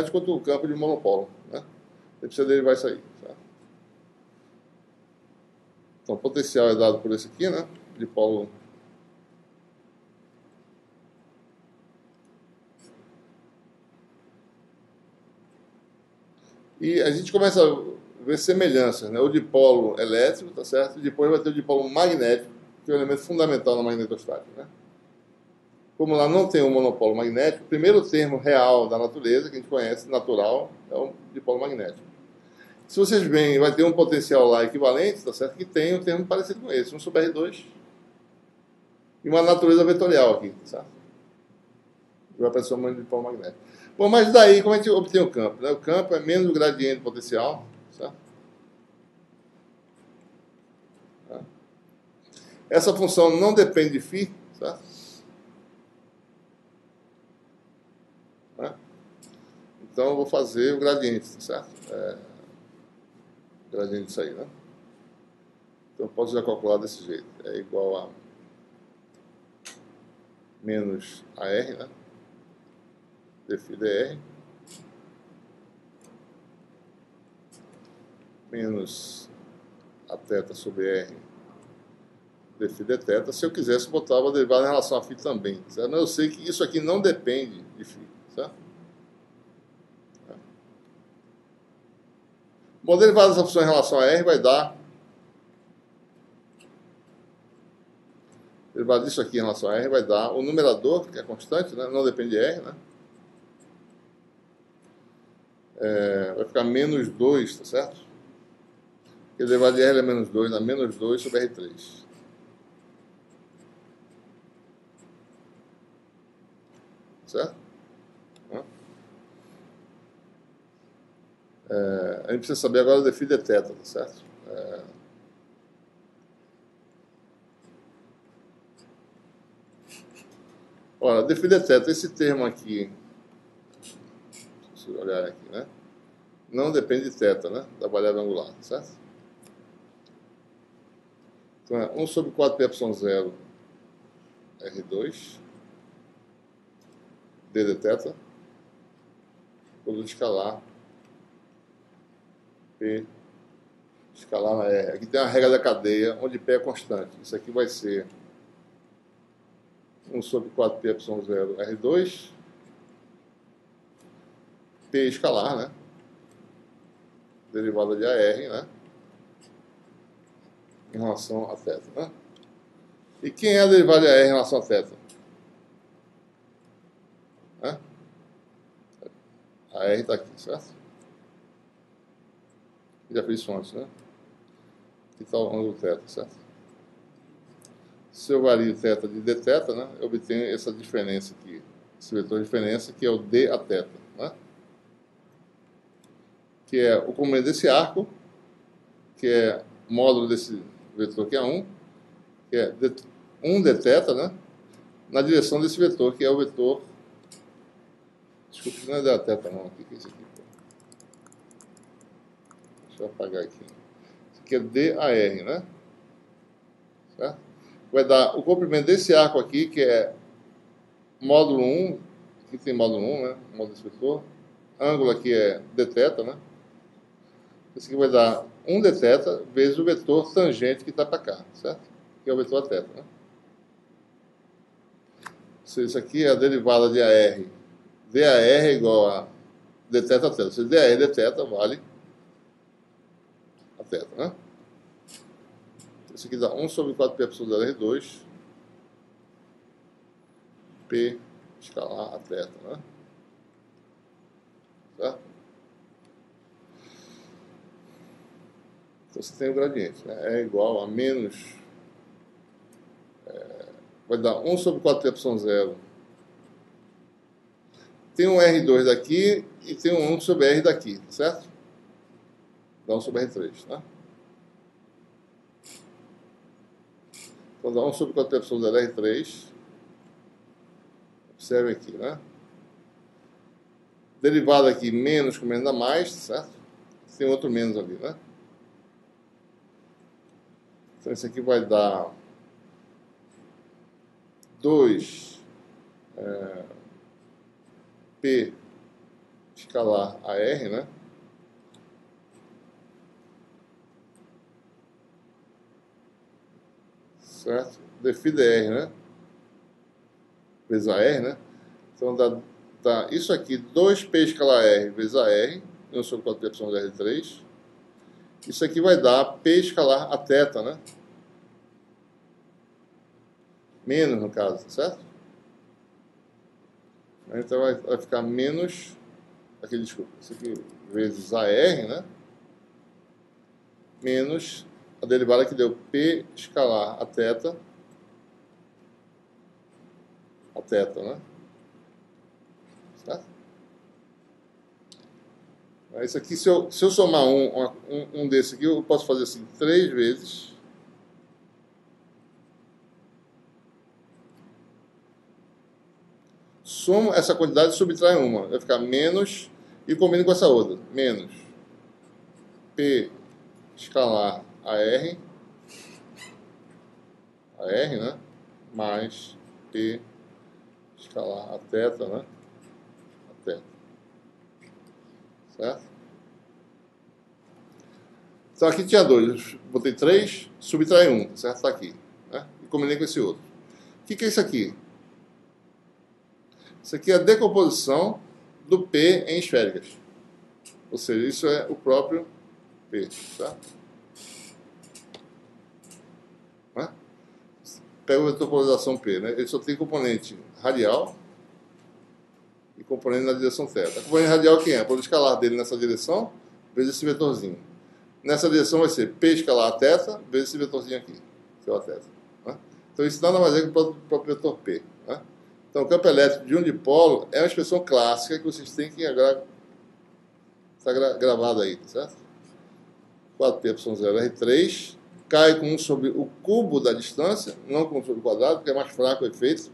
constante quanto o campo de monopolo, né? Você precisa derivar isso aí. Certo? Então, o potencial é dado por esse aqui, né? Dipolo. E a gente começa a ver semelhanças, né? O dipolo elétrico, tá certo? E depois vai ter o dipolo magnético, que é um elemento fundamental na magnetostática, né? Como lá não tem um monopolo magnético, o primeiro termo real da natureza, que a gente conhece, natural, é o dipolo magnético. Se vocês veem, vai ter um potencial lá equivalente, tá certo? Que tem um termo parecido com esse, 1 sobre R2, e uma natureza vetorial aqui, tá certo? Vai aparecer um dipolo magnético. Bom, mas daí, como a gente obtém o campo? Né? O campo é menos o gradiente potencial, certo? Essa função não depende de φ, certo? Né? Então eu vou fazer o gradiente, certo? O gradiente disso aí, né? Então eu posso já calcular desse jeito. É igual a menos AR, né? Dφ dr menos a θ sobre R dφ dθ. Se eu quisesse, botava a derivada em relação a φ também, certo? Mas eu sei que isso aqui não depende de φ, certo? Bom, derivada dessa função em relação a R vai dar... Derivada disso aqui em relação a R vai dar o numerador, que é constante, né? Não depende de R, né? Vai ficar menos 2, tá certo? Porque a derivada de R é menos 2, dá menos 2 sobre R3. Certo? A gente precisa saber agora o dφ dθ, tá certo? Ora, dφ dθ, esse termo aqui, se eu olhar aqui, né? Não depende de θ, né? Da variável angular, certo? Então é 1 sobre 4πε0 R2 d dθ, produto escalar P escalar na R. Aqui tem a regra da cadeia, onde P é constante. Isso aqui vai ser 1 sobre 4πε0 R2 P escalar, né? Derivada de AR, né? Em relação a θ, né? E quem é a derivada de AR em relação a θ? Né? A R está aqui, certo? Já fiz isso antes, né? Aqui está o ângulo θ, certo? Se eu vario θ de dθ, né? Eu obtenho essa diferença aqui. Esse vetor de diferença, que é o d a θ, né? Que é o comprimento desse arco, que é módulo desse vetor que é 1, que é 1 dθ, né? Na direção desse vetor, que é o vetor... Desculpe, não é d a θ não, o que é isso aqui? Deixa eu apagar aqui. Isso aqui é DAR, né? Certo? Vai dar o comprimento desse arco aqui, que é módulo 1, aqui tem módulo 1, né? Módulo desse vetor. Ângulo aqui é dθ, né? Isso aqui vai dar 1 dθ vezes o vetor tangente que está para cá, certo? Que é o vetor θ, né? Isso aqui é a derivada de AR. DAR é igual a dθ a θ. Se DAR dθ vale a θ, né? Isso aqui dá 1 sobre 4πε0 R2 P escalar a θ, né? Certo? Então você tem o gradiente, né? É igual a menos... vai dar 1 sobre 4πε0. Tem um R2 daqui e tem um 1 sobre R daqui, certo? Dá 1 sobre R3, tá? Então dá 1 sobre 4πε0 R3. Observe aqui, né? Derivada aqui, menos com menos dá mais, certo? Tem outro menos ali, né? Então isso aqui vai dar 2 P escalar AR, né? Certo? Define R, né? Vezes AR, né? Então dá isso aqui, 2P escalar R vezes AR, 1 sobre 4P de R3. Isso aqui vai dar P escalar a θ, né? Menos, no caso, certo? Então vai ficar menos, aqui, desculpa, isso aqui vezes AR, né? Menos a derivada que deu P escalar a θ, né? Certo? Isso aqui, se eu somar um desse aqui, eu posso fazer assim, 3 vezes somo essa quantidade e subtrai uma. Vai ficar menos, e combino com essa outra, menos P escalar AR, né? Mais P escalar a θ, né? A θ. Certo? Então aqui tinha 2, botei 3, subtrai 1, certo? Está aqui, né? E combinei com esse outro. O que é isso aqui? Isso aqui é a decomposição do P em esféricas. Ou seja, isso é o próprio P, tá? Né? Pega a vetor polarização P, né? Ele só tem componente radial e componente na direção θ. A componente radial quem é? Pode escalar dele nessa direção, vezes esse vetorzinho. Nessa direção vai ser P escalar a θ, vezes esse vetorzinho aqui, que é o θ. Né? Então isso nada mais é que o próprio vetor P. Né? Então o campo elétrico de um dipolo é uma expressão clássica que vocês têm que agora está gravado aí, certo? 4πε0 R3 cai com 1 sobre o cubo da distância, não com 1 sobre o quadrado, porque é mais fraco o efeito.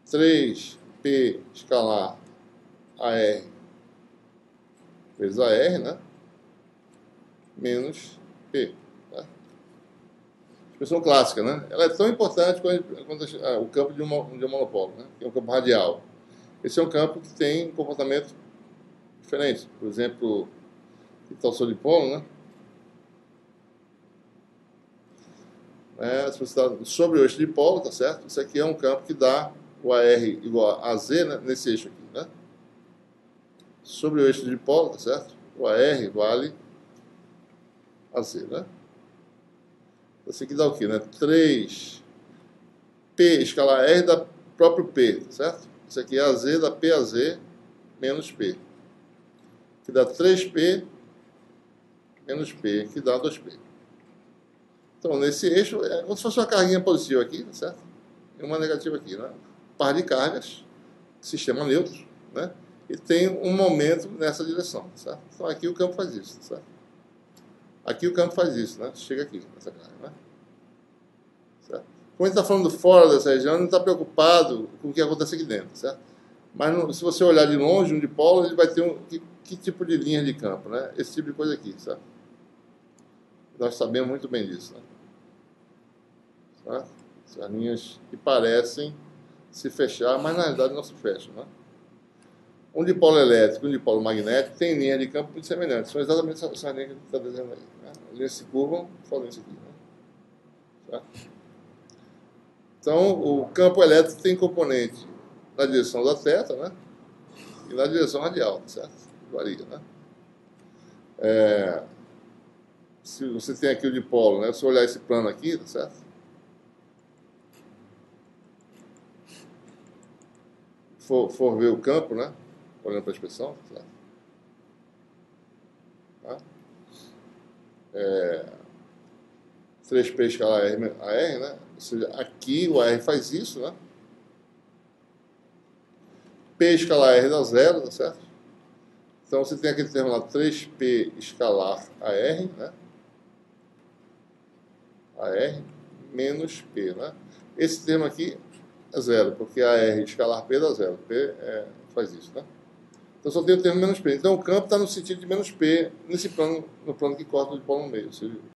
3P escalar AR vezes AR, né? Menos P. Tá? Expressão clássica, né? Ela é tão importante quanto o campo de um monopolo, né? Que é um campo radial. Esse é um campo que tem comportamento diferente. Por exemplo, torção de dipolo, né? Se você está sobre o eixo de dipolo, tá certo? Isso aqui é um campo que dá o AR igual a Z, né? Nesse eixo aqui, né? Sobre o eixo de dipolo, tá certo? O AR vale a Z, né? Isso aqui dá o quê, né? 3P escalar R dá próprio P, tá certo? Isso aqui é AZ, dá P a Z menos P. Que dá 3P menos P, que dá 2P. Então, nesse eixo, é como se fosse uma carguinha positiva aqui, tá certo? E uma negativa aqui, né? Par de cargas, sistema neutro, né? E tem um momento nessa direção, tá certo? Então, aqui o campo faz isso, tá certo? Aqui o campo faz isso, né? Chega aqui, nessa carga, né? Certo? Quando a gente está falando fora dessa região, não está preocupado com o que acontece aqui dentro, certo? Mas se você olhar de longe, um dipolo, ele vai ter que tipo de linha de campo, né? Esse tipo de coisa aqui, certo? Nós sabemos muito bem disso, né? Certo? Essas linhas que parecem se fechar, mas na realidade não se fecham, né? Um dipolo elétrico e um dipolo magnético tem linhas de campo muito semelhantes. São exatamente essas linhas que a gente está desenhando aí. Né? As linhas se curvam, fazem isso aqui. Né? Certo? Então, o campo elétrico tem componente na direção da θ, né? E na direção radial, certo? Varia, né? Se você tem aqui o dipolo, né? Se você olhar esse plano aqui, tá certo? For ver o campo, né? Olhando para a expressão, tá certo? 3P escalar R, né? Ou seja, aqui o R faz isso, né? P escalar R dá 0, tá certo? Então você tem aquele termo lá, 3P escalar AR, né? AR menos P, né? Esse termo aqui é 0, porque AR escalar P dá 0. P faz isso, né? Então só tem o termo menos P. Então o campo está no sentido de menos P nesse plano, no plano que corta o dipolo no meio. Ou seja,